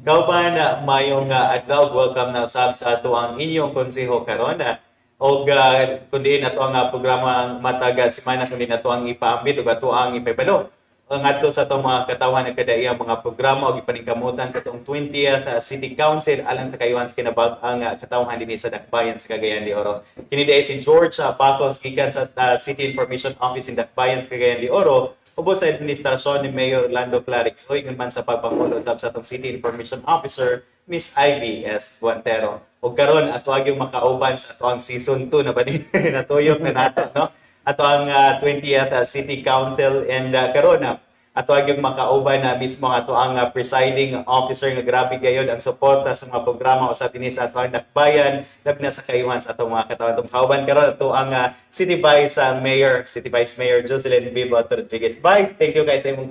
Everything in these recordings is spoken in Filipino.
Kauban mayong adlaw, welcome na usab sa ato ang inyong konseho karon. Og kundi ato ang programa ang matag semana kundi ato ang ipaambit ug ato ang ipabalo. Ang ato sa atong mga katawan ng kadaiyang mga programa og ipaningkamutan sa atong 20th City Council alang sa kayuhan sa kinabag-ang katawhan dinhi sa Dakbayan sa Cagayan de Oro. Kini diay si George Pacos gikan sa City Information Office in Dakbayan sa Cagayan de Oro. Ubos sa administrasyon ni Mayor Lando Clarix o man sa pagpangulo sa atong City Information Officer Miss Ivy S. Guantero. O karon ato ang makauban sa ato ang season 2 na ba ni natuyok na nato no? Ato ang 20th City Council and karon ato ang makauban na mismo ato ang presiding officer nga grabe gayud ang suporta sa mga programa usab dinhi sa ato ang Dakbayan lagna sa kayuhan sa ato mga katawan tong kauban karon ato ang City Vice Mayor Jocelyn Vivo Rodriguez. Vice, thank you guys sa imong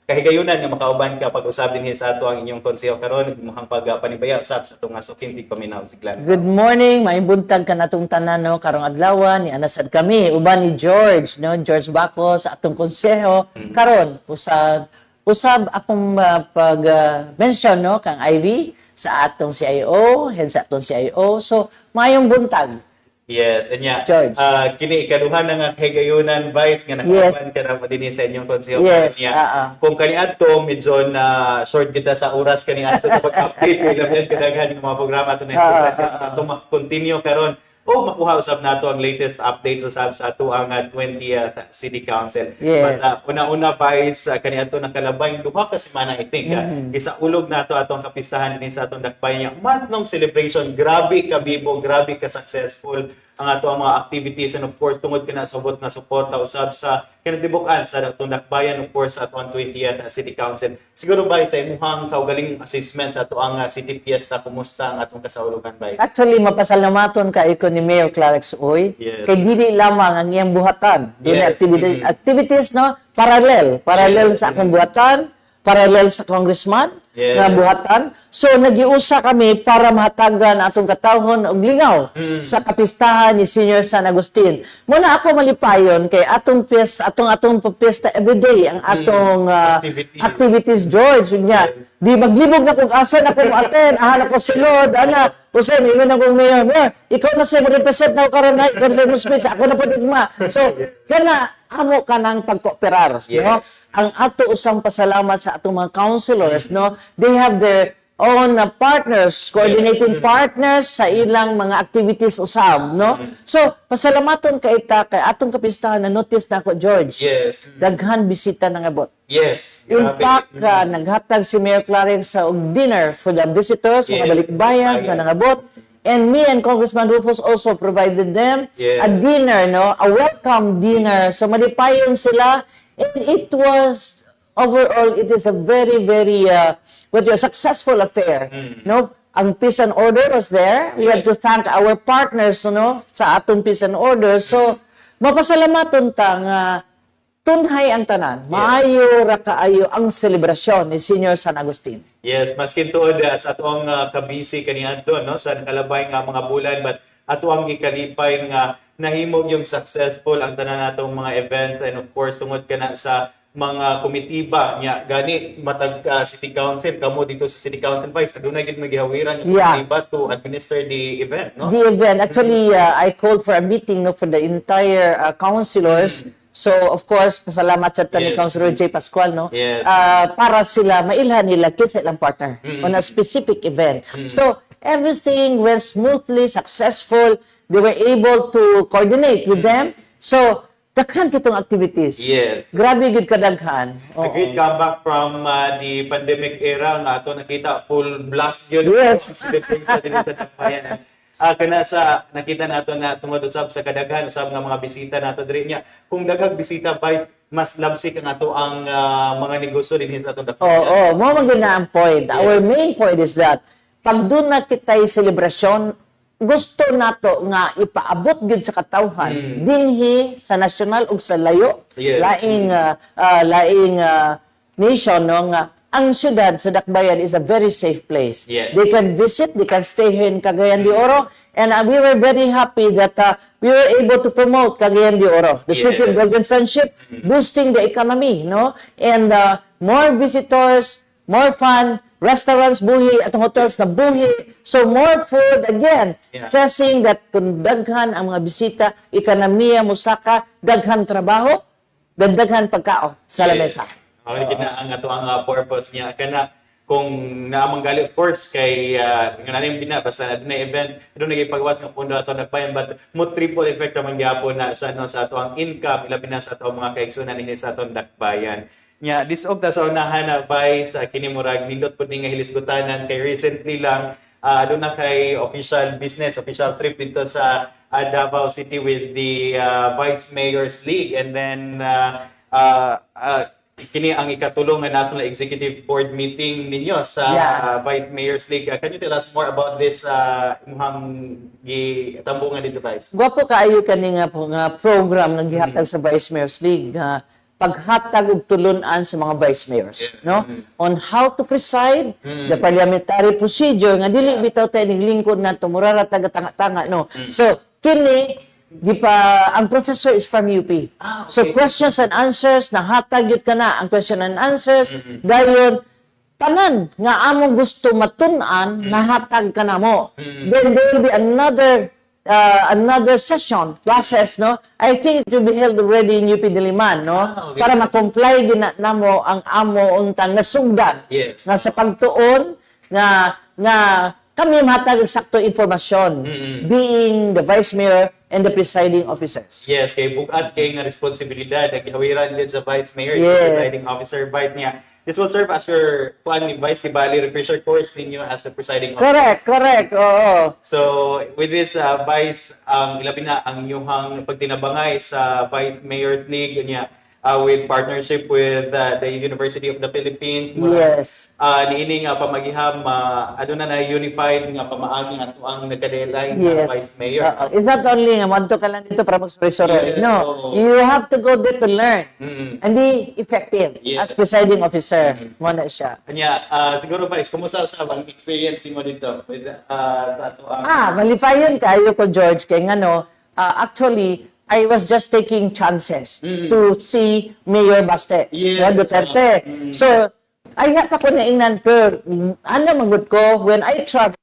kahigayunan nga makauban ka pag-usab dinhi sa ato ang inyong konseho karon imong panibaya usab sa atong suking tigpaminaw tiglan. Good morning, may buntag ka natong tanan no karong adlaw ni anasad kami uban ni George no George Bacos sa atong konseho karon usab akong mention no kang Ivy sa atong CIO, head sa atong CIO. So mayong buntag. Yes, anya. George. Kini ikaduhan na nga kahigayunan Vice nga nakauban ka na dinhi sa inyong konseho Yes, niya. Kung kaniadto medyo na short kita sa oras kaniadto sa pag-update kay labihan kadaghan ng mga programa ato na ato continue karon o makuha usab nato ang latest updates usab sa ato ang 20th City Council. Yes. But una-una Vice kaniadto nakalabay duha ka semana I think isa ulog nato atong kapistahan din sa atong Dakbayan month ng celebration. Grabe ka bibo, grabe ka successful ang ato ang mga activities and of course tungod kana sabot na suporta usab sa kinatibukan sa atong Dakbayan of course sa atong 20th City Council. Siguro ba sa imuhang kaugaling assessment sa ato ang City Fiesta kumusta ang atong kasaulogan ba? Actually mapasalamaton kay ko ni Mayor Clarix Uy. Yes. Kay dili lamang ang iyang buhatan. Dili Yes. activities no parallel sa akong buhatan, parallel sa congressman Yes. nga buhatan. So nagiusa kami para mahatagan atong katawhon og lingaw sa kapistahan ni Senior San Agustin. Muna ako malipayon kay atong pesta everyday ang atong activities George nya. Di maglibog na kung asa na ko mo-attend, ahan ako silod, ana, Jose, mingon na kong mayor, ikaw na siya represent na karon na, ikaw na speech, ako na po digma. So, kana, amo ka ng pagkooperar, Yes. no? Ang ato usang pasalamat sa atong mga councilors, no? They have their own partners, coordinating partners sa ilang mga activities usab, no? So, pasalamaton kay atong kapistahan na notice na ako, George. Yes. Daghan bisita nang abot. Yes. In Grabe. fact, naghatag si Mayor Clarix sa dinner for the visitors, Yes. mga balikbayas na nangabot. And me and Congressman Rufus also provided them Yes. a dinner, no? A welcome dinner. So malipayon sila. And it was, overall, it is a very, very, successful affair. No? Ang peace and order was there. We have to thank our partners, no? Sa atong peace and order. So, mapasalamaton ta nga tunhay ang tanan. Maayo ra kaayo ang selebrasyon ni Senior San Agustin. Yes, maskin tuod sa atong kabisi kaniadto no sa nakalabay nga mga bulan but ato ang gikalipay nga nahimog yung successful ang tanan natong mga events and of course tungod kana sa mga komitiba nya gani matag City Council kamo dito sa City Council Vice adunay gid magihawiran yung komitiba to administer the event no. The event, actually, I called for a meeting no, for the entire councilors. So, of course, pasalamat sa ni Yes. Councilor J. Pascual, no? Yes. Para sila, mailhan nila sa ilang partner on a specific event. So, everything went smoothly, successful. They were able to coordinate with them. So, daghan kitong activities. Yes. Grabe gid kadaghan. A great comeback from the pandemic era nga ato nakita full blast yun. Yes. Celebration din sa Dakbayan. Kana sa nakita nato na tungod usab sa kadaghan usab nga mga bisita nato diri niya. Kung daghang bisita by mas labsik ang ato ang mga negosyo dinhi sa atong Dakbayan. Mo man na ang point. Our main point is that pag doon na kita'y selebrasyon, gusto nato nga ipaabot gid sa katawhan dinhi sa nasyonal ug sa layo Yes. laing nation no nga ang syudad sa Dakbayan is a very safe place. Yes. They can visit, they can stay here in Cagayan de Oro, and we were very happy that we were able to promote Cagayan de Oro, the City of Yes. Golden Friendship, boosting the economy, no? And more visitors, more fun, restaurants buhi, atong hotels na buhi. So more food again. Yeah. Stressing that kung daghan ang mga bisita, ekonomiya musaka, daghan trabaho, daghan pagkaon sa lamesa. Okay, kina ang ato ang purpose niya kana kung naamang gali of course kay nga nanim bina basta na dunay event doon nagipagawas ng pundo ato nagpayan but mo triple effect naman gyapon na siya no sa ato ang income ilabi na sa ato mga kaigsunan dinhi sa atong dakbayan. Nya disog ta sa unahan na by sa kini murag nindot pud ni nga hilisgutanan kay recently lang doon na kay official trip dito sa Davao City with the Vice Mayor's League and then kini ang ikatulong nga National Executive Board meeting ninyo sa Vice Mayor's League. Can you tell us more about this imong gitambungan dito, Vice? Gwapo kaayo kani nga program nga gihatag sa Vice Mayor's League nga paghatag og tulun-an sa mga vice mayors, no? On how to preside, the parliamentary procedure nga dili bitaw tay ning lingkod nato murara taga-tanga-tanga, no? So kini ang professor is from UP. So questions and answers nahatag yun ka na ang question and answers dayon tanan nga among gusto matun-an nahatag ka na mo. Then there will be another session classes, no? I think it will be held already in UP Diliman, no? Para ma-comply din na mo ang amo untang nasugdan nga sa pagtuon nga kami mahatag sakto informasyon being the vice mayor and the presiding officers. Yes, kay bukat kay nga responsibilidad ang gihawiran din sa vice mayor Yes. presiding officer vice niya. This will serve as your ni vice Kibali refresher course ninyo as the presiding officer. Correct. Oo. So with this vice ilabi na ang inyong pagtinabangay sa Vice Mayor's League niya with partnership with the University of the Philippines. Yes. Niini nga pamagiham aduna na unified nga pamaagi ato ang nagkadelay Yes. nga Vice Mayor. It's not only nga madto ka lang dito para mag-supervisor. Yes. No, you have to go there to learn and be effective Yes. as presiding officer. Mo na siya. Kanya siguro Vice, kumusta sa ang experience nimo dito with sa ato ang Malipayon kayo ko, George, kay ngano, actually, I was just taking chances to see Mayor Baste, Yes. Duterte. So, I have ako na ingnan, pero ano magud ko, when I travel,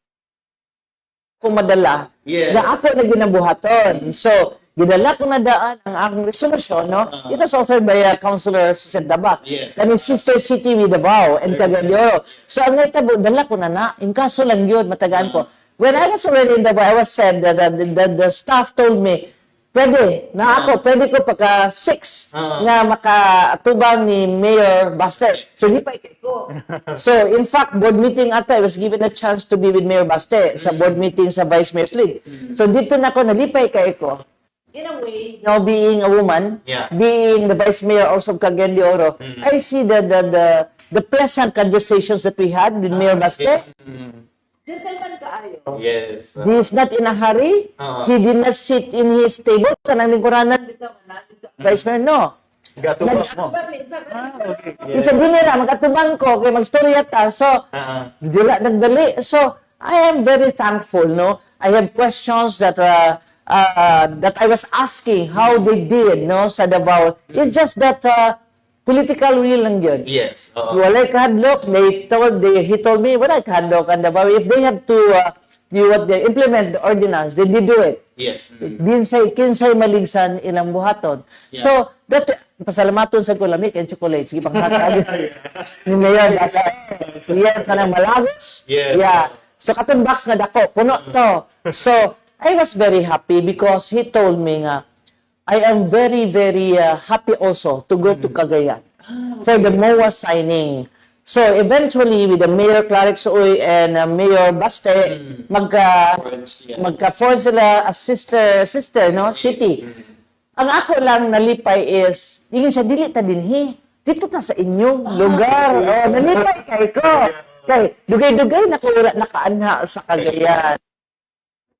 kung madala, Yes. na ako na ginabuhaton. So, gidala ko na daan ang akong resolution, no? It was authored by Councilor Suset Dabat. Yes. Kani sister city with Davao and Cagayan. So, ang naitabo, dala ko na na. In kaso lang yun, matagaan ko. When I was already in Davao, I was said that the staff told me, pwede ko pagka 6 nga makatubang ni Mayor Baste. So, di pa ikay ko. So, in fact, board meeting ato, I was given a chance to be with Mayor Baste sa board meeting sa Vice Mayor's League. So, dito na ako, nalipay kay ko. In a way, being a woman, being the Vice Mayor also of Cagayan de Oro, I see the pleasant conversations that we had with Mayor Baste. Gentleman kaayo. Yes. He is not in a hurry. He did not sit in his table. Kanang lingkuranan, Vice Mayor, no. Gatubang mo. Isa din nila, magkatubang ko, kaya magstorya ta. So, dila nagdali. So, I am very thankful, no. I have questions that I was asking how they did, no, sa Davao. It's just that political will lang yun. Yes. Walay kahadlok, he told me, walay kahadlok ang Davao. If they have to implement the ordinance, they did do it. Yes. Kinsay maligsan ilang buhaton. Yeah. So, pasalamaton sa kulamik and chocolate. Sige, panghatag. Ni Mayor, yes, kanang malagos. Yes. Yeah. So, katong box nga dako, puno to. So, I was very happy because he told me nga, I am very, very happy also to go to Cagayan for the MOA signing. So eventually, with the Mayor Clarix Uy and Mayor Baste, magka-form sila as sister, no, city. Ang ako lang nalipay is, ingin siya, dili ta dinhi. Dito ta sa inyong lugar. Nalipay kay ko. Kay, dugay-dugay na ko wala nakaanha sa Cagayan.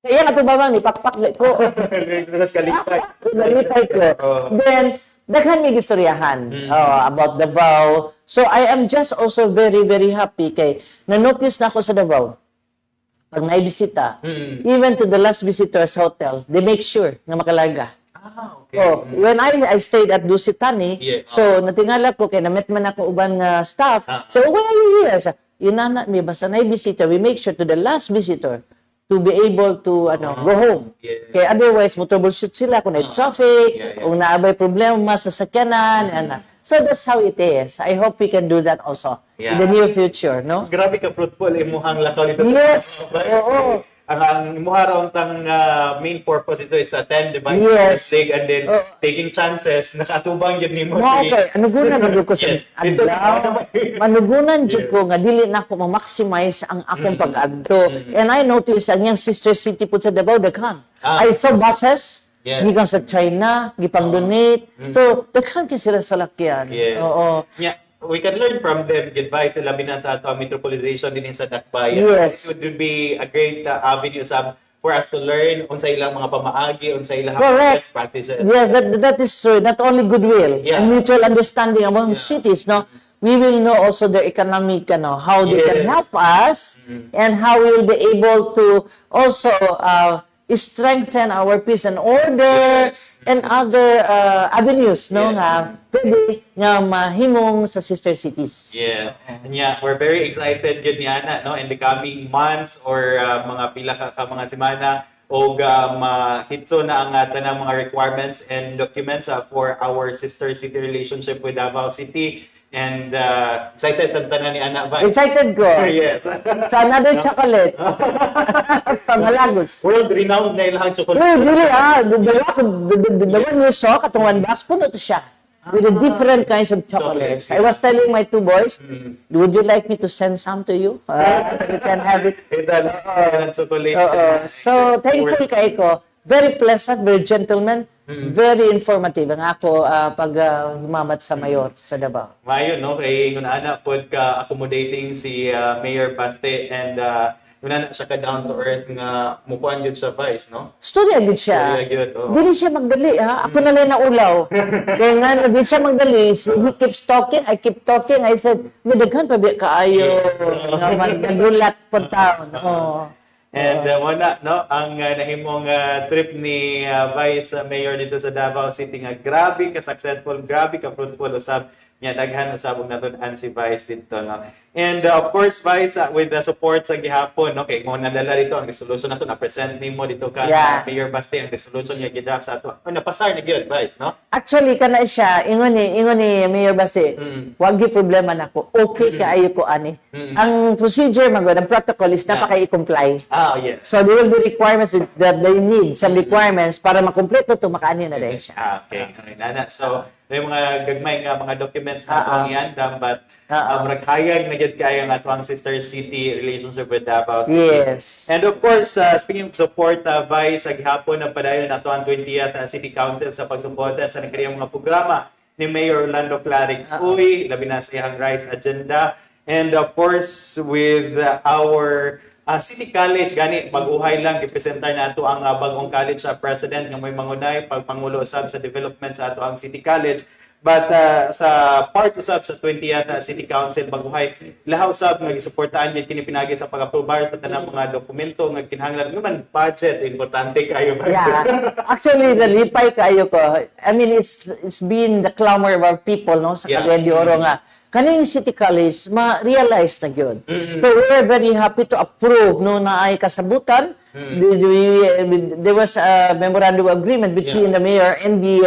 Kaya nga ito ba bang ipakpak ko. Nalipay ko. Then, daghan may gistoryahan about Davao. So, I am just also very, very happy kay na-notice na ako sa Davao. Pag naibisita, even to the last visitor's hotel, they make sure na makalarga. Okay. When I stayed at Dusitani, so natingala ko kay na-met man ako uban nga staff. So, why are you here? inana mi basta na visitor, we make sure to the last visitor to be able to go home. Yeah. Kaya otherwise, mo troubleshoot sila kung may traffic, Yeah. kung naabay problema sa sakyanan. So that's how it is. I hope we can do that also in the near future, no? Grabe ka fruitful imuhang lakaw dito. Yes. Oo. Ang imuha raw tang main purpose ito is to attend the Yes. league and then taking chances nakatubang yun nimo. Okay, anugunan na ko sa Yes. Ito adlaw. Manugunan jud ko nga dili na ako ma-maximize ang akong pag-adto. And I noticed ang yung sister city po sa Davao daghan. I saw buses Yes. gikan sa China, gipang-donate. So, daghan kay sila sa lakyan. Yes. Oo. Yeah, we can learn from them. Advice sila bina sa ato ang metropolization din sa Dakbayan. Yes. It would be a great avenue for us to learn unsa ilang mga pamaagi, unsa ilang Correct. best practices. Yes, that is true. Not only goodwill Yeah. and mutual understanding among cities, no? We will know also their economic, how they can help us and how we will be able to also strengthen our peace and order Yes. and other avenues, no? Yeah. Nga pwede nga mahimong sa sister cities. Yes. And yeah, we're very excited yun ni Ana, no, in the coming months or mga pila ka mga semana o mahitso na ang tanang mga requirements and documents for our sister city relationship with Davao City. And excited ang tanan ni Ana ba? Excited ko. Yes. Sa another chocolate. Pangalagos. World renowned na ilang chocolate. No, dili the one you saw, katong one box, puno to siya. With the different kinds of chocolates. I was telling my two boys, would you like me to send some to you? You can have it. Ilang chocolate. So, thankful kay ko. Very pleasant, very gentleman, very informative ang ako pag humamat sa mayor sa Davao. Mayo, no? Kay nung ana pod ka accommodating si Mayor Baste and nung ana siya ka down to earth nga mukuan yun siya vice, no? Storya din siya. Storya gyud, oo. Dili siya magdali, ha? Ako na lang naulaw. Kaya nga, di siya magdali. He keeps talking, I keep talking. I said, nidaghan pa ba kaayo nga nagulat po taon. Oh. And muna, no, ang nahimong trip ni Vice Mayor dito sa Davao City nga grabe ka successful, grabe ka fruitful usab nya daghan usab og natun-an si Vice dito, no. And of course Vice with the support sa gihapon, no, kay mo nadala dito ang resolution nato na present nimo dito ka Mayor Baste ang resolution niya gidraft sa ato. Napasar na gyud Vice, no? Actually, kana siya, ingon ni Mayor Baste, wag gi problema nako. Okay kaayo ko ani. Ang procedure magod, ang protocol is napaka-i-comply. Yes. So there will be requirements that they need, some requirements para makumpleto to makaani na din siya. Okay. Nana. So, may mga gagmay nga mga documents na itong iandam, but maghayag na gyud kayo nga ang sister city relationship with Davao City. Yes. And of course, speaking of support, Vice, sa gihapon na padayon na ang 20th City Council sa pagsuporta sa nagkariyang mga programa ni Mayor Orlando Clarix Uy, labi na sa iyang RISE agenda. And of course, with our City College, gani, mag-uhay lang, ipresentar na ito ang bagong college president ng may mangunay, pagpangulo usab sa development sa ato ang City College. But sa part usab sa 20th City Council, baguhay, lahat usab nagisuportaan niya kinipinagi sa pag-aprobar sa tanang mga dokumento nga kinahanglan naman budget, importante kayo ba? Yeah. Actually, nalipay kayo ko. I mean, it's been the clamor of our people, no, sa Cagayan de Oro nga. Kaning City College, ma-realize na yun. So, we're very happy to approve no, na ay kasabutan. There was a memorandum of agreement between the mayor and the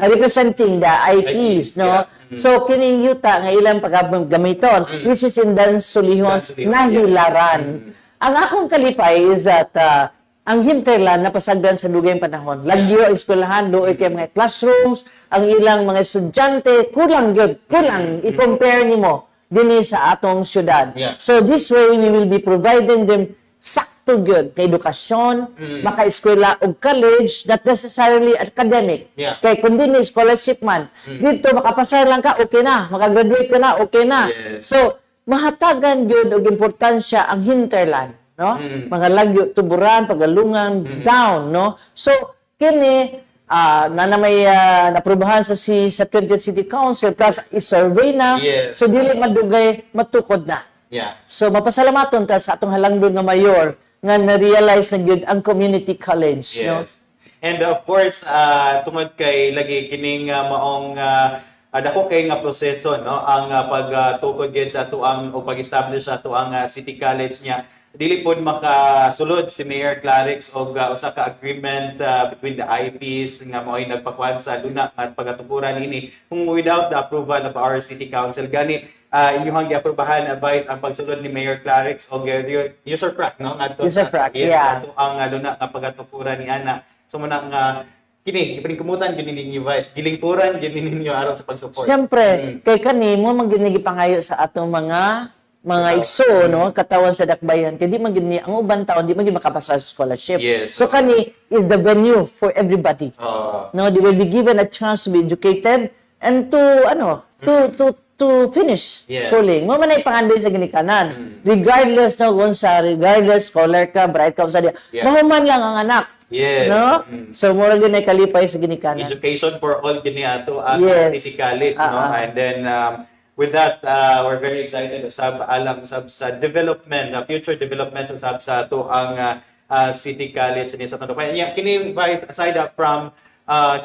representing the IPs. No? So, kining yuta nga ilang paggamiton, which is in Dansulihon, nahilaran. Ang akong kalipay is that ang hinterland napasagdan sa dugayng panahon. Lagyo ang eskwelahan, doon kay mga classrooms, ang ilang mga estudyante, kulang i-compare nimo dinhi sa atong syudad. So this way, we will be providing them sakto gyud kay edukasyon, maka-eskwela og college, not necessarily academic. Kay kundi ni scholarship man, dito makapasar lang ka, okay na. Makagraduate ka na, okay na. So, mahatagan gyud og importansya ang hinterland. No? Mga lagyo, tuburan, pagalungan, down, no? So, kini, na may naprubahan sa 20th City Council, plus i-survey na, so dili madugay, matukod na. So, mapasalamaton ta sa atong halangdon nga mayor, nga na-realize na yun ang community college. No? And of course, tungod kay lagi kining maong dako kay nga proseso no ang pagtukod gyud sa tuang o pag-establish sa tuang City College niya. Dili pod makasulod si Mayor Clarix og usa ka agreement between the IPs nga mao'y nagpakuan sa luna at pagatukuran ini kung without the approval of our City Council. Gani inyong giaprobahan advice ang pagsulod ni Mayor Clarix og user crack no ngadto User crack, yeah. ato ang luna nga pagatukuran ni ana. So muna nga kini ipaningkumutan gini ninyo Vice, gilingkuran gini ninyo aron sa pag-support. Siyempre, kay kani mo manginigi pangayo sa atong mga igso, no, katawan sa dakbayan, kay di man gini ang uban taon di man gini makapasa sa scholarship. Yes. So kani is the venue for everybody. No, they will be given a chance to be educated and to finish Yeah. schooling. Mo man ay pangandoy sa ginikanan. Regardless no kung sa regardless scholar ka, bright ka sa dia. Yeah. Mahuman lang ang anak. Yes. No? So mura gyud kalipay sa ginikanan. Education for all gini ato ang Yes. City College no, and then with that we're very excited usab alang usab sa development, future development usab sa ato ang City College ni sa Tandupayan. Yeah, kini Vice aside from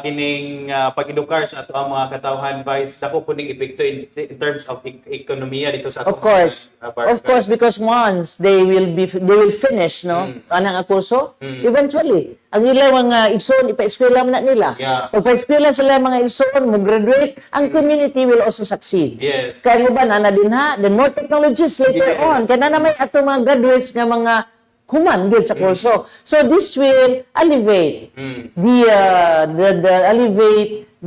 kining pag-edukar sa ato ang mga katawhan Vice, dako po ning epekto in terms of ekonomiya dito sa Of course. Of course, because once they will finish, no, anang kurso, eventually, ang ilang mga igsoon, ipa-eskwela na nila. Yeah. Pag pa-eskwela sila mga igsoon, mag-graduate, ang community will also succeed. Yes. Kaya ba, na din ha, then more technologies later on. Kaya na naman ato mga graduates nga mga human gid sa kurso. So this will alleviate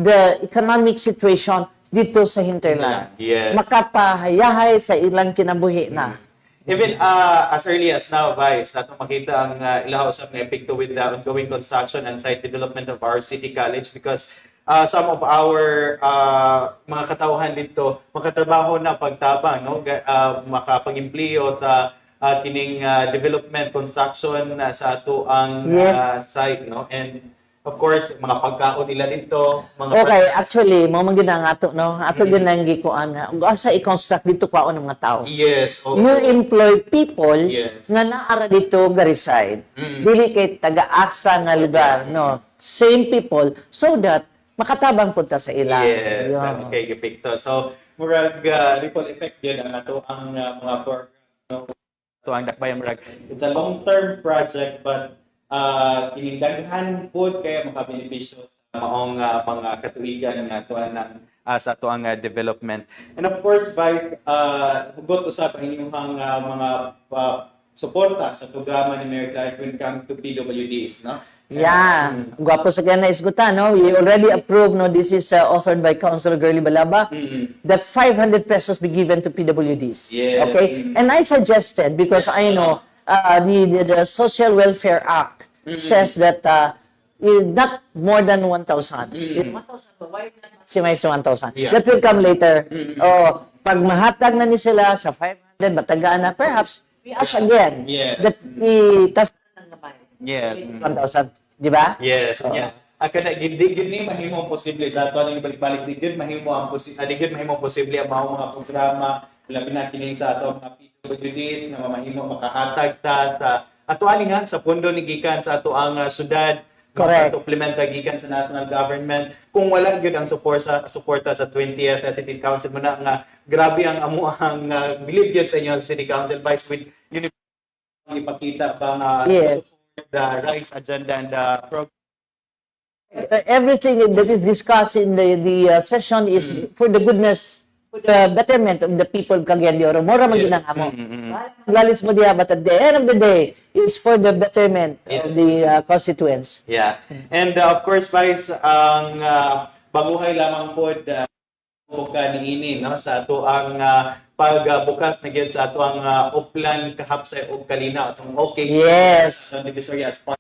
the economic situation dito sa hinterland. Yes. Makapahayahay sa ilang kinabuhi na. Even as early as now, Vice, nato makita ang ilaha usab na epekto with the ongoing construction and site development of our City College because some of our mga katawhan dito makatrabaho na pagtabang, no, makapag-empleo sa kining development construction sa ato ang site, no, and of course mga pagkaon nila dito mga Okay, actually mo man gyud ang ato, no, ato gyud nang gikuan ug asa i-construct dito kwaon ng mga tao. Yes. You employ people Yes. nga naara dito ga reside. Dili kay taga-asa nga lugar, no. Same people so that makatabang punta sa ilang. Yes, Yun. okay, gipikto. So, murag ripple effect yun ang ato ang mga programs. No? Ito ang dakbayan murag. It's a long-term project but kinindaghan po kaya makabenepisyo sa maong mga katuigan nga tuan ng sa ato ang development. And of course, Vice, hugot usap ang inyong mga suporta sa programa ni Mayor Clarix when it comes to PWDs, no? Yeah. Gwapo sa kanya na isgutan, no? We already approved, no? This is authored by Councilor Girly Balaba, that 500 pesos be given to PWDs. Yeah. Okay? And I suggested, because I know the Social Welfare Act says that not more than 1,000. 1,000 ba? Why not maximize to 1,000? Yeah. That will come later. Pag mahatag na ni sila sa 500, matagaan na, perhaps, we ask again Yeah. that itas na naman. Yes. 1,000, di ba? Yes, yeah. Kana gid mahimo posible sa ato ang balik-balik digid mahimo ang posible ang mga programa labi na kini sa ato mga PWDs na mahimo makahatag ta sa ato ani nga sa pondo ni gikan sa ato ang syudad. Correct. Supplementa gikan sa national government kung wala gyud ang suporta sa 20th City Council mo na nga grabe ang amuang believe gyud sa inyo sa City Council Vice with ipakita ba nga Yes. the rights agenda and the program. Everything that is discussed in the session is for the goodness, for the betterment of the people of Cagayan de Oro. Mora man ginang amo. Lalis mo diha, but at the end of the day, it's for the betterment of the constituents. Yeah. And of course, Vice, ang baguhay lamang po o kaniini no sa ato ang pagbukas na gyud sa ato ang Uplan Kahapsay ug Kalina atong okay. Yes. Sa Divisoria as part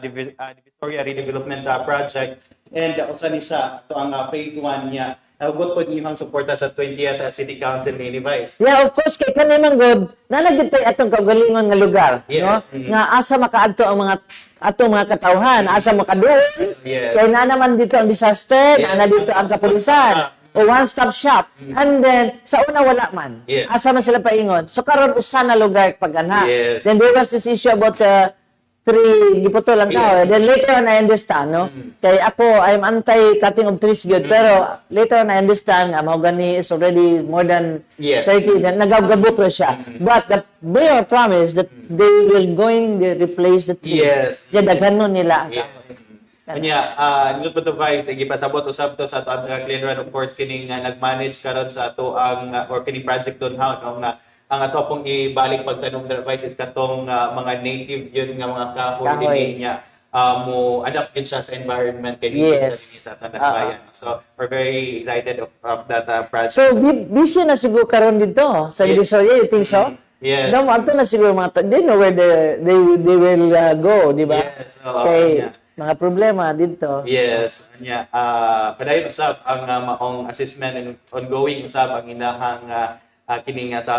Divisoria Redevelopment Project and usa ni siya ato ang phase 1 niya. Hugot po niyong suporta sa 20th City Council ni Vice. Yeah, of course, kay kanay man god, nalagid tay atong kaugalingon nga lugar, Yeah. no? Nga asa makaadto ang mga atong mga katawhan, asa makaduol. Yeah. Kay na naman dito ang disaster, na dito ang kapulisan. O one-stop shop. And then, sa una wala man. Yeah. Asa man sila paingon. So karon usa na lugar pag-anha. Yes. Then there was this issue about giputo lang ka. Then later on, I understand, no? Kay ako, I'm anti-cutting of trees good. Pero later on, I understand, mahogany is already more than Yes. 30. Then nagagabok na siya. But the mayor promised that they will replace the tree. Yes. Yan, daghan nun nila. Yes. Kanya, nilot po to Vice, gipasabot usab to sa ato ang clean run, of course, kining nag-manage karon sa ato ang, or kining project doon ha, no, nga ang ato pong ibalik pagtanong na Vice is katong mga native yun nga mga kahoy Kahoy. din niya, mo adapt yun siya sa environment kay Yes. sa tanang bayan. So, we're very excited of that project. So, busy na siguro karon dito sa Yes. Divisoria, you think so? Yes. No, ato na siguro mga they know where they will go, di ba? Yes, oo, Kay yeah. mga problema dito. Yes, nya padayon usab ang maong assessment and ongoing usab ang inahang kini nga sa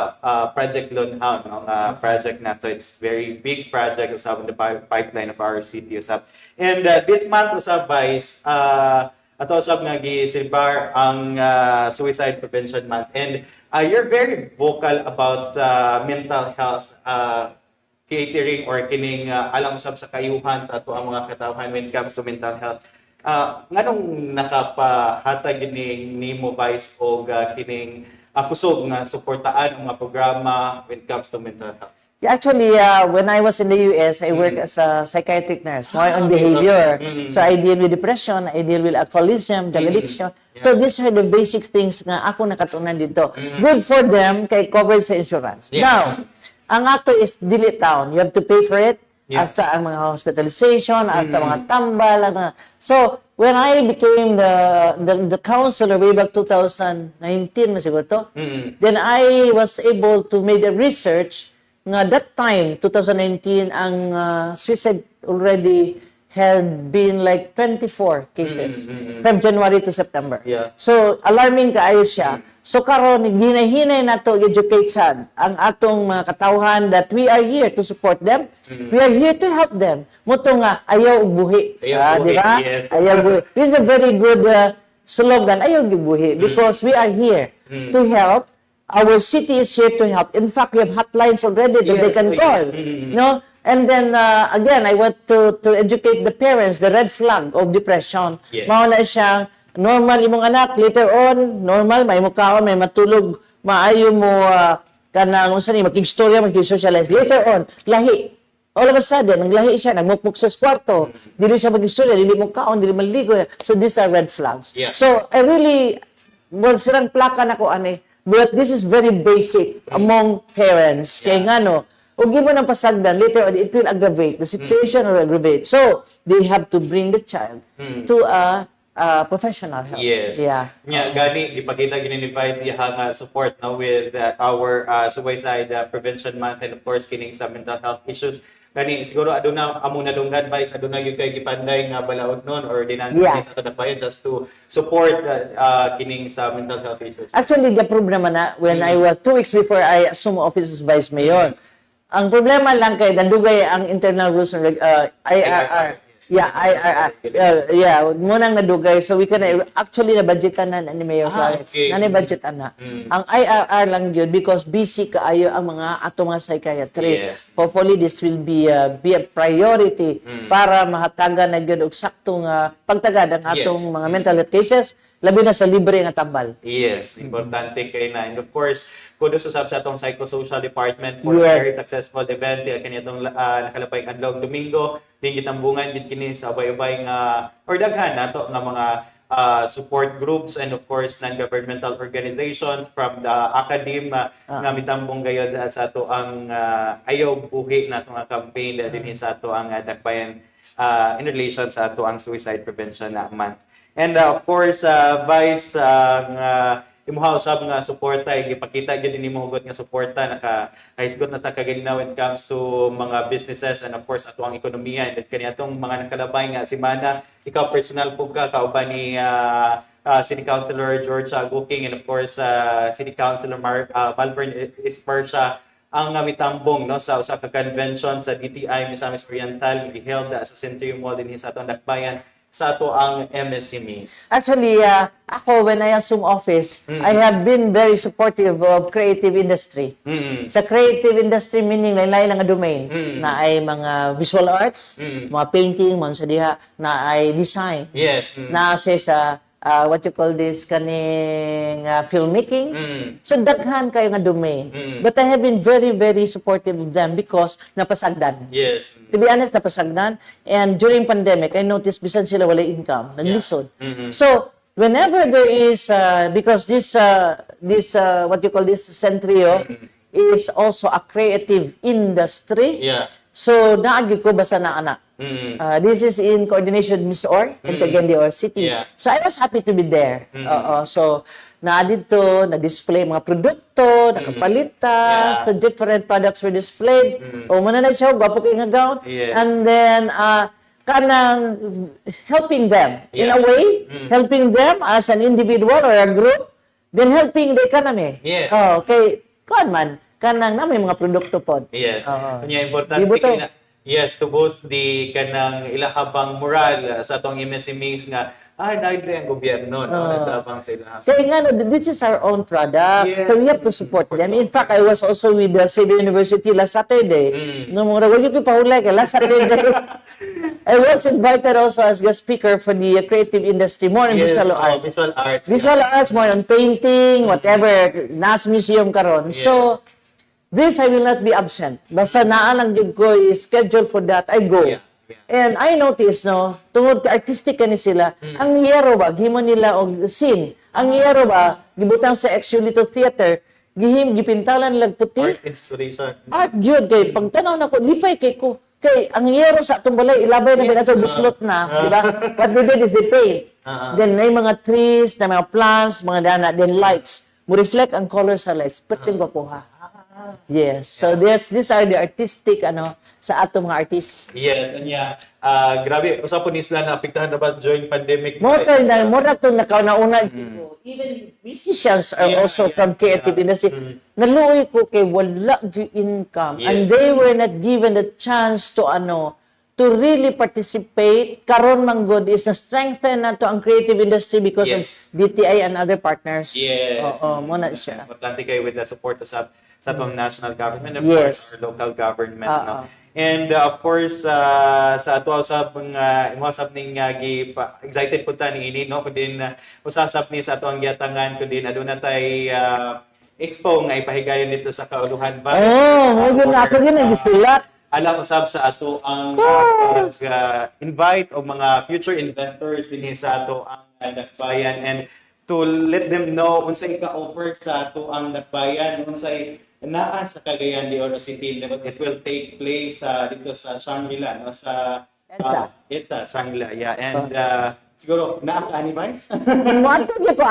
project Lunhaw, no, project na to. It's very big project usab in the pipeline of our city usab. And this month usab Vice, ato usab nga gisilbar ang Suicide Prevention Month, and you're very vocal about mental health catering or kining alam usab sa kayuhan sa ato ang mga katawhan when it comes to mental health. Nganong nakapahatag gining nimo Vice og kining kusog nga suportaan ang mga programa when it comes to mental health? Yeah, actually, when I was in the US, I work as a psychiatric nurse, more on behavior. So I deal with depression, I deal with alcoholism, drug addiction. So these are the basic things nga ako nakatunan dito. Good for them, kay covered sa insurance. Yeah. Now, ang ato is dili town. You have to pay for it. Yeah. As sa ang mga hospitalization, as sa mga tambal. So, when I became the counselor way back 2019, masiguro to, then I was able to make a research nga that time, 2019, ang suicide already had been like 24 cases from January to September. Yeah. So, alarming kaayo siya. So, karon ginahinay na to educate sad ang atong mga katawhan that we are here to support them. We are here to help them. Muto nga, ayaw buhi. Ayaw buhi, Di ba? yes. Ayaw buhi. This is a very good slogan, ayaw buhi, because we are here to help. Our city is here to help. In fact, we have hotlines already that they Yes, can yes. call. No? And then, again, I want to educate the parents, the red flag of depression. Yes. Mao na siya, normal imong anak, later on, normal, may mukaon, may matulog, maayo mo, kanang, unsa ni, makig-storya, makig-socialize. Later on, lahi. All of a sudden, naglahi siya, nagmukmuk sa kwarto, dili siya mag-istorya, dili mo kaon, dili maligo. So, these are red flags. Yeah. So, I really, sirang plaka na ko, ani, but this is very basic among parents. Kaya nga, no, huwag mo ng pasagdan, later on, it will aggravate. The situation will aggravate. So, they have to bring the child to a professional help. Yes. Yeah. Nya gani ipakita gini ni Vice ihang support no with our suicide prevention month, and of course kining sa mental health issues. Gani siguro aduna amo na dunggan Vice, aduna gyud kay gipanday nga balaod nun or dinansa Yeah. sa tadapayan just to support kining sa mental health issues. Actually, the problema na, when I was 2 weeks before I assume office as Vice Mayor, ang problema lang kay nandugay ang internal rules and IRR. Yeah, IRR. Yeah, munang nadugay. So we can actually na-budgetan na ni Mayor Clarence. okay. Na-budgetan na. Ang IRR lang yun because busy kaayo ang mga ato mga psychiatrists. Yes. Hopefully this will be a priority para mahatagan na gyud og saktong pagtagad ang atong Yes. mga mental health cases, labi na sa libre nga tambal. Yes, importante kay na. And of course, kudos usab sa atong psychosocial department for Yes. a very successful event kanya itong nakalapay adlong Domingo. Din gitambungan gid kini sa ubay-ubay nga or daghan nato nga mga support groups and of course non-governmental organizations from the academia nga mitambong gayod sa ato ang ayaw buhi nato nga campaign dinhi sa ato ang dakbayan in relation sa ato ang suicide prevention month. And of course, Vice, imuha usab nga suporta, gipakita gyud ni mo hugot nga suporta, naka-haisgot na ta kaginaw when it comes to mga businesses and of course ato ang ekonomiya. And kaniadtong mga nakalabay nga semana, ikaw personal pug ka kauban ni City Councilor George Aguking and of course City Councilor Malvern Isparcia ang mitambong no sa usa ka convention sa DTI Misamis Oriental giheld sa Centurion Mall dinhi sa atong dakbayan. sa ato ang MSMEs. Actually, ako, when I assume office, I have been very supportive of creative industry. Sa creative industry, meaning lain-lain lang nga domain, na ay mga visual arts, mga painting, mga sa diha, na ay design, Yes. na sa what you call this, kaning filmmaking. So, daghan kayo nga domain. But I have been very, very supportive of them because napasagdan. Yes. To be honest, napasagdan. And during pandemic, I noticed bisan sila wala income, naglisod. So, whenever there is, because this what you call this, Centrio, is also a creative industry. Yeah. So, naagi ko basta na anak. This is in coordination with Miss Or and Cagayan de Oro City. Yeah. So, I was happy to be there. So, na dito, na-display mga produkto, nakapalita, Yeah. so different products were displayed. O, muna na siya, gwapo kayo nga gown. Yeah. And then, kanang helping them in Yeah. a way, helping them as an individual or a group, then helping the economy. Yeah. Oh, okay, kuan man, kanang na may mga produkto pod. Yes. Oo. Kanya importante Di ba to? kay na yes, to boost di kanang ilahabang moral sa atong MSMEs nga naidre ang gobyerno no natabang sila. Kaya nga, no, this is our own product. Yes. So we have to support them. In fact, I was also with the Xavier University last Saturday. No, mga wag yung pahulay kay last Saturday. I was invited also as guest speaker for the creative industry, more on visual arts. Visual arts. Visual arts, more on painting, whatever, NAS Museum karon. So, this I will not be absent. Basta naalang jud ko schedule for that, I go. Yeah. And I noticed, no, tungod ka artistic ni sila, ang yero ba, gihimo nila og scene. Ang yero ba, gibutang sa Exulito Theater, gipintalan nila puti. Art installation. Art yun, kay pagtanaw na ko, lipay kay ko. Kay ang yero sa atong balay, ilabay na binato, buslot na, di ba? What they did is they paint. Then may mga trees, na mga plants, mga dana, then lights. Mo reflect ang color sa lights. Perting ko po ha. Yes. So these are the artistic sa atong mga artists. Yes, anya grabe usapon ni sila na apektahan na ba during pandemic. Mo na to nakauna even musicians are also from creative industry. Naluoy ko kay wala gyud income and they were not given the chance to to really participate. Karon man good is na strengthen nato ang creative industry because of DTI and other partners. Yes. Oo, mo na siya. Importante kayo with the support sa atong national government and of Yes. course our local government no. And of course sa ato usab mga imosab ning excited pud ta ni ini no kundi usasab ni sa ato ang giatangan kundi aduna tay expo nga ipahigayon dito sa Kauluhan ba. Mo gyud na ako gyud nagisulat. Alam usab sa ato ang invite o mga future investors dinhi sa ato ang Dakbayan and to let them know unsay ka-offer sa ato ang Dakbayan, unsay naa sa Cagayan de Oro City. It will take place dito sa Shangri-La, no? Sa EDSA, Shangri-La, yeah. And siguro, naa ka ani Vice? Wanto di ko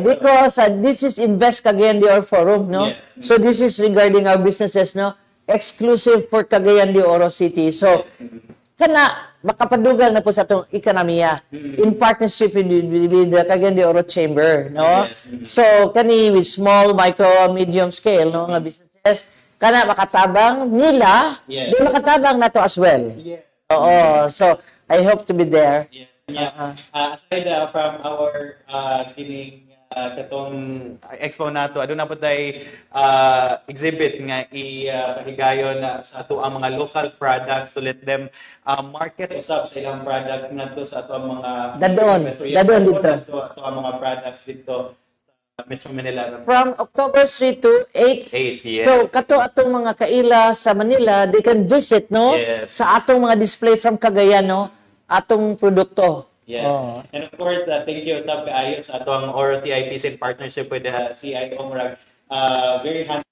because this is Invest Cagayan de Oro Forum, no? Yes. So this is regarding our businesses, no? Exclusive for Cagayan de Oro City. So, kana makapadugal na po sa itong ekonomiya in partnership with the Cagayan de Oro Chamber, no? Yes. So, kani with small, micro, medium scale, no, nga businesses, kana makatabang nila, Yes. di makatabang nato as well. Yeah. Oo. So, I hope to be there. Yeah. Yeah. Aside from our kining katong expo nato, aduna po tay exhibit nga ipahigayon sa ato ang mga local products to let them market usab sa ilang products ngadto sa ato ang mga Dadon dito. Ato ang mga products dito sa Metro Manila. From October 3 to 8. 8, yes. So, kato atong mga kaila sa Manila, they can visit, no? Yes. Sa atong mga display from Cagayan, no? Atong produkto. Yes. Oh. And of course, thank you sa kaayo sa atong Oro TIPs in partnership with the CIO Murag. Very handsome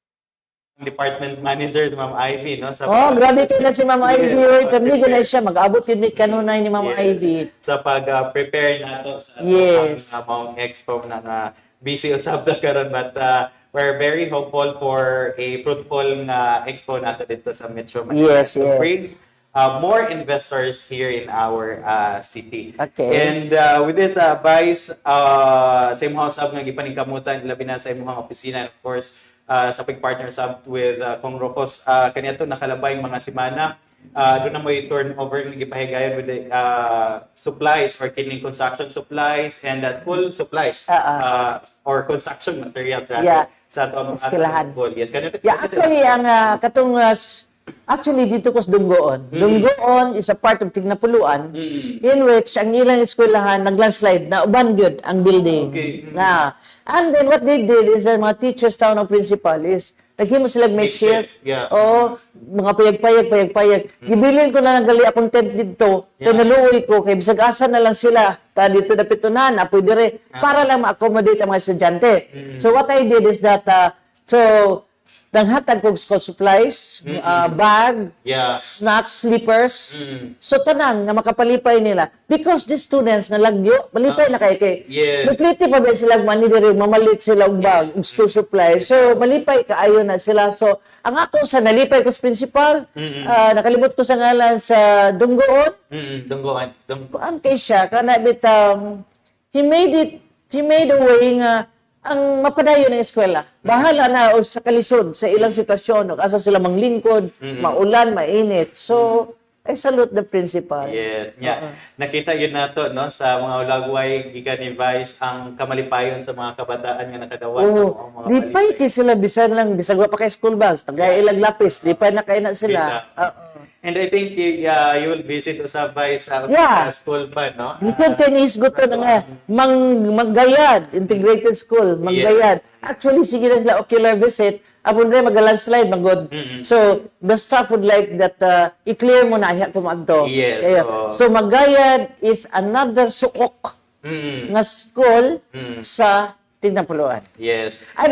department manager si Ma'am Ivy, no? Grabe kayo na si Ma'am Ivy. Yes. Kami na siya. Mag-abot kami kanunay ni Ma'am Ivy. Sa pag-prepare nato sa Yes. Mount Expo na busy usab na karon but we're very hopeful for a fruitful na expo nato dito sa Metro Manila. Yes, To yes. bring more investors here in our city. Okay. And with this, Vice, sa imong usab nga gipaningkamutan labi na sa imong opisina, of course, sa pag-partner sab with Kong Rocos, kaniadto nakalabay mga semana doon na mo i-turnover ng gipahigayon with the supplies or kining construction supplies and school supplies or construction materials rather Yeah. sa atong Eskwelahan. school. Yes, kanito. Yeah, actually, ang katong actually dito ko sa Dunggoon. Dunggoon is a part of Tignapuluan in which ang ilang eskwelahan nag-landslide na uban gyud ang building. Okay. And then what they did is mga teachers town ng principal is naghimo sila makeshift. Yeah. Oo, mga payag-payag. Gibilin ko na ng gali akong tent dito. Kaya naluoy ko kay bisag asa na lang sila. Ta dito na pitunan, apoy dire para lang ma-accommodate ang mga estudyante. So what I did is that nanghatag kog school supplies, bag, Yeah. snacks, slippers. So tanan nga makapalipay nila because the students nga lagyo malipay na kay Yes. Nagpliti pa ba sila mani diri mamalit sila og bag, og school supplies. So malipay kaayo na sila. So ang ako sa nalipay ko sa principal, nakalimot ko sa ngalan sa Dunggoon. Dunggoan. Kuan kay siya kana bitang he made a way nga ang mapadayon ng eskwela. Bahala na o sa kalisod sa ilang sitwasyon ug asa sila manglingkod, maulan, mainit. So I salute the principal. Yes, nya. Nakita yun nato no sa mga ulagway gikan ni Vice ang kamalipayon sa mga kabataan nga nakadawat sa mga Lipay kay sila bisan lang bisag wa pa kay school bags, tagay ilang lapis, lipay na kay na sila. And I think you will visit Usabay sa Yeah. school pa, no? Different tennis gusto na nga Manggayad integrated school, Manggayad. Actually sige na sila ocular visit. Apon rin mag-landslide, magod. So, the staff would like that i-clear mo na iya pumadto. Yes, Kaya, oo. so, Magayad is another suok nga school sa Tignapuluan. Yes. I've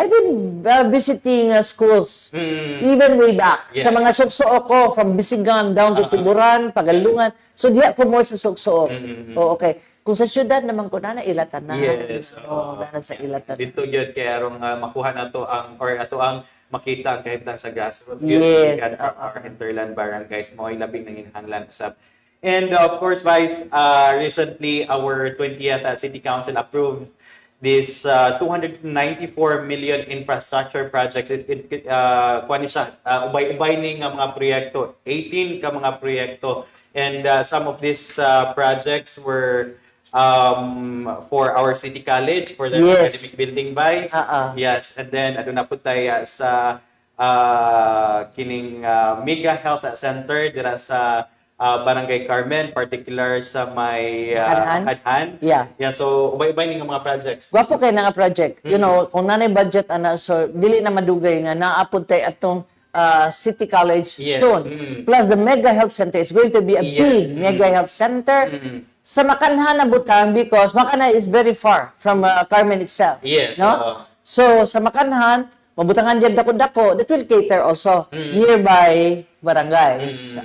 been visiting schools even way back Yeah. sa mga suksuok ko from Bisigan down to Tuburan, Pagalungan. So diha ko more sa suksuok. Oh, okay. Kung sa syudad naman ko na ilatan na. Yes. na sa ilatan. Dito yun, kaya arong makuha na to ang, or ato ang makita ang kahimtang sa grassroots. Yes. Our hinterland barangays, mo ay labing nanginhanglan usab. And of course, Vice, recently our 20th City Council approved this 294 million infrastructure projects. Kuha siya, ubay-ubay ni nga mga proyekto, 18 ka mga proyekto. And some of these projects were for our city college, for the Yes. academic building Vice. Yes, and then aduna po tayo sa kining Mega Health Center dira sa Barangay Carmen, particular sa may Hadhan. Yeah. Yeah, so ubay-ubay ni nga mga projects. Gwapo kay nga project. You know, kung nanay budget ana so dili na madugay nga naapod tay atong City College Yes. soon. Plus the Mega Health Center is going to be a big Mega Health Center sa Makanha na butang because Makanha is very far from Carmen itself. Yes, No? oo. So sa Makanhan, mabutangan diyan dako-dako that will cater also nearby barangays.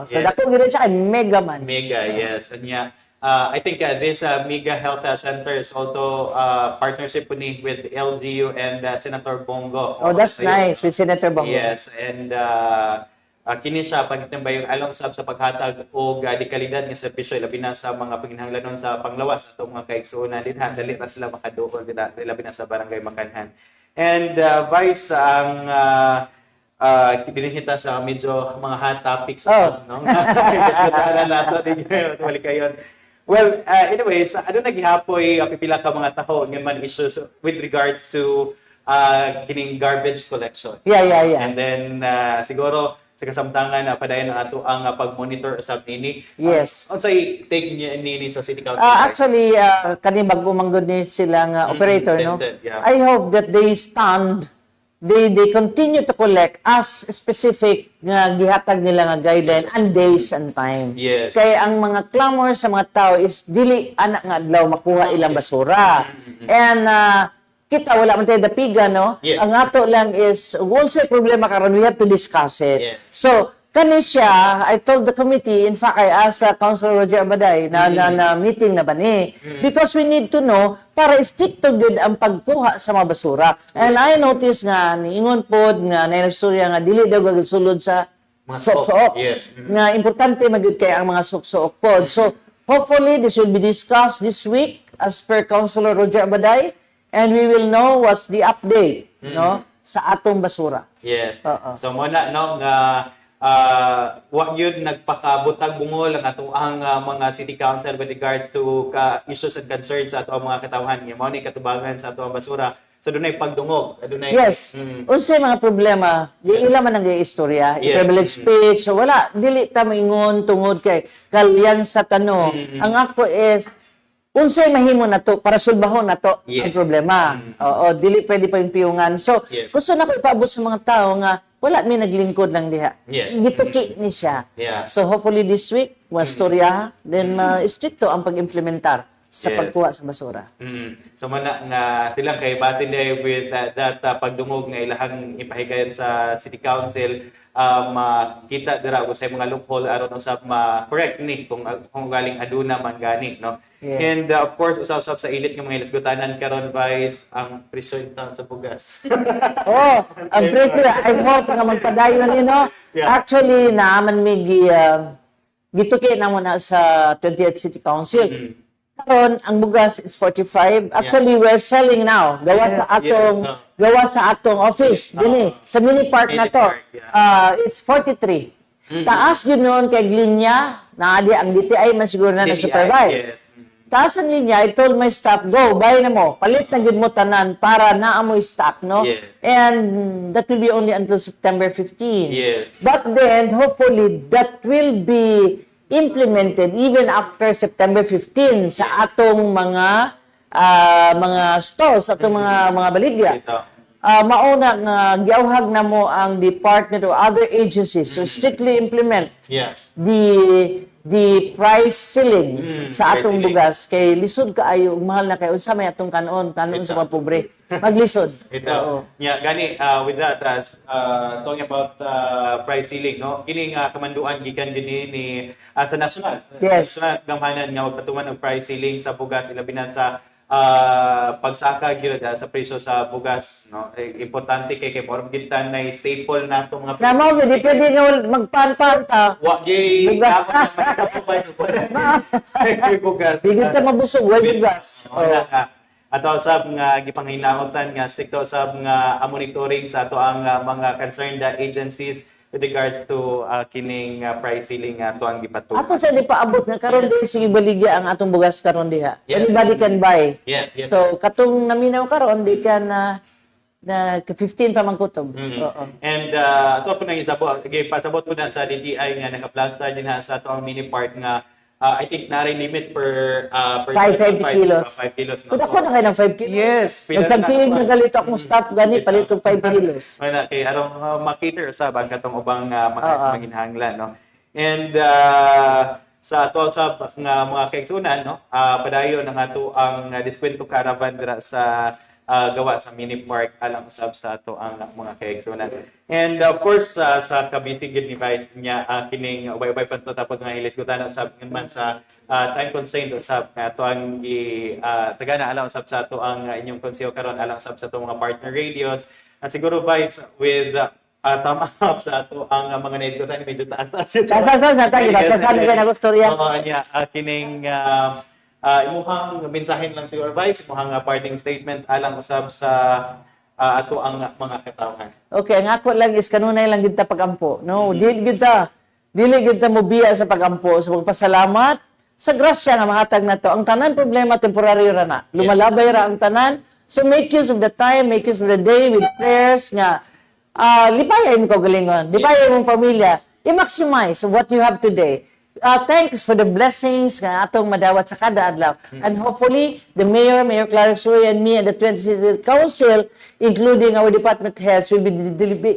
So Yes. dako gid siya kay mega man. Mega, yes. And yeah, I think this Mega Health Center is also partnership po ni with LGU and Senator Bongo. Oh, that's So, nice with Senator Bongo. Yes, and kini siya pagtambay yung along sa paghatag o dekalidad nga serbisyo labi na sa mga panginhanglanon sa panglawas atong mga kaigsuonan din dali na sila makaduol labi na sa barangay Makanhan. And Vice ang binihita sa medyo mga hot topics no. Kita nato din wali kayon. Well, anyways, ano naghihapoy pipila ka mga taho nga man issues with regards to kining garbage collection. Yeah. And then siguro sa kasamtangan padayon ang ato ang pag-monitor usab nini. Yes. Unsay take niya nini sa City Council? Actually, kani bago manggod ni silang operator, no? Yeah. I hope that they continue to collect as specific nga gihatag nila nga guideline and days and time. Yes. Kaya ang mga clamor sa mga tao is dili anak nga adlaw makuha ilang basura. And kita wala man tayo dapiga, no? Yes. Ang ato lang is once may problema karon we have to discuss it. Yes. So kani siya, I told the committee, in fact, I asked Councilor Roger Abaday na meeting na ba ni? Because we need to know, para stricto good ang pagkuha sa mga basura. And I noticed nga, niingon pod nga, na istorya nga, dili daw gagsulod sa Mga sok-sok. yes. Nga, importante magud kay ang mga sok-sok pod. So, hopefully, this will be discussed this week as per Councilor Roger Abaday, and we will know what's the update, no? Sa atong basura. Yes. Oo. So muna no nga wa yun nagpakabutag bungol ang ato ang mga city council with regards to issues and concerns sa ato ang mga katawhan. Yung mga ni katubangan sa ato ang basura. So dunay pagdungog, dunay Yes. Unsay mga problema, di ila man ang istorya, i-privilege speech, so wala, dili ta maingon tungod kay kalyan sa tanong. Ang ako is, unsay mahimo na to para sulbahon na to ang problema. Oo, dili pwede pa yung piyungan. So, gusto na ko ipaabot sa mga tao nga, wala mi naglingkod lang diha. Gituki ni siya. So, hopefully this week, mastorya, then stricto ang pag-implementar sa pagkuha sa basura. So mana nga silang kay basin day with that pagdungog nga ilahang ipahigayon sa City Council, makita dira kung sa mga loophole aron usab ma-correct ni kung galing aduna man gani, no? And of course usab sa ilit nga mga ilasgutanan karon Vice ang presyo ta sa bugas. Ang presyo, I hope nga magpadayon Actually, naaman mi gituki na mo na sa 20th City Council. Karon ang bugas is 45. Actually, we're selling now. Gawa sa atong office dinhi sa mini park na to. It's 43. Taas yun noon kay linya na ang DTI man siguro na nag-supervise. Taas ang linya, I told my staff, go, buy na mo. Palit na gid mo tanan para naamoy stock, no? And that will be only until September 15. But then, hopefully, that will be implemented even after September 15 sa atong mga stores, atong mga baligya. Mauna nga giawhag na mo ang department or other agencies to strictly implement the price ceiling sa atong bugas kay lisod kaayo mahal na kay unsa may atong kanon sa mga pobre maglisod. Gani with that talking about price ceiling, no, kini nga kamanduan gikan dinhi ni sa national gamhanan nga magpatuman og price ceiling sa bugas ilabi na sa pagsaka gyud sa presyo sa bugas, no? Importante kay moram gitan na staple nato mga Namo di pwede nga magpan-pan ta. Wa gyud ako na makapubay sa bugas. Di gyud ta mabusog wa bugas. Ato usab nga gipanghinaotan nga stricto usab nga monitoring sa ato ang mga concerned agencies with regards to kining price ceiling ato ang gipatug. Ato sa di paabot nga karon di sige baligya ang atong bugas karon diha. Anybody can buy. So katong naminaw karon di ka na 15 pa man kutob. And ato po nang isabot pasabot po na sa DTI nga naka-plaster din sa ato ang mini park nga I think na-rin limit per 5 kilos. 5 kilos. Kung ako na kayo ng 5 kilos. Yes. Nagtagkilig na galito akong stop gani, palit ng 5 kilos. Wala, kay arong makiter sa bang katong ubang maginhanglan, no? And sa ato sa mga kaigsunan, no? Padayon ang ato ang diskwento caravan dira sa gawa sa mini park alang usab sa ato ang mga kaigsunan. And of course sa kabisig ni Vice niya kining ubay-ubay pa to tapos nga hilisgutan usab man sa time constraint usab ato ang tagana alang usab sa ato ang inyong konseho karon alang usab sa ato mga partner radios. At siguro Vice with tama sa ato ang mga naisgutan medyo taas na. Sa tayo ba sa na gustorya. Kining imuhang mensahe lang siguro Vice, imuhang parting statement alang usab sa ato ang mga katawhan. Okay, ang ako lang is kanunay lang gid ta pagampo. No, dili gid ta mobiya sa pagampo sa pagpasalamat sa grasya nga mahatag nato. Ang tanan problema temporaryo ra na. Lumalabay ra ang tanan. So make use of the time, make use of the day with prayers nga lipayan ko galingon. Lipayan mong pamilya. I-maximize what you have today. Thanks for the blessings nga atong madawat sa kada adlaw. And hopefully, the Mayor Clark Suy, and me, and the 20th City Council, including our department heads, will be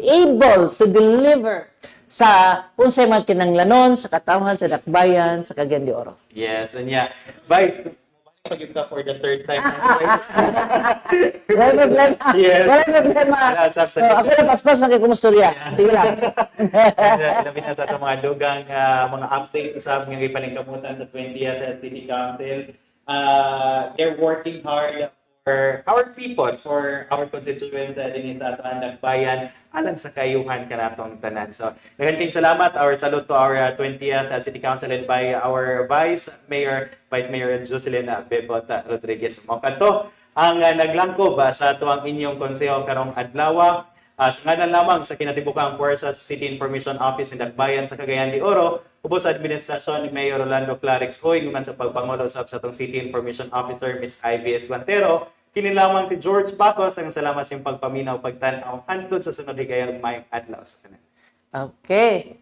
able to deliver sa unsay man kinanglanon, sa katawhan, sa dakbayan, sa Cagayan de Oro. Yes, and Vice, pag-give ka for the third time. Wala problema. Wala problema. Ako na paspas na kay kumustorya. Sige lang. Labi na sa itong mga dugang mga updates sa mga ipalingkamutan sa 20th City Council. They're working hard for our people, for our constituents din sa ato ang Dakbayan, alang sa kayuhan ka natong tanan. So, naghanting salamat, our salute to our 20th City Council led by our Vice Mayor Jocelyn Bebot Rodriguez. Mo kadto ang naglangkob sa ato ang inyong konseho karong adlaw. Sa ngalan lamang sa kinatibukang puwersa sa City Information Office ng Dakbayan sa Cagayan de Oro, ubos sa administrasyon ni Mayor Rolando Clarix Hoy, nguman sa pagpangulo sa atong City Information Officer Ms. Ivy Esguantero, kini lamang si George Pacos ang salamat sa iyong pagpaminaw pagtanaw hantod sa sunod higayon mayong adlaw sa kanan. Okay.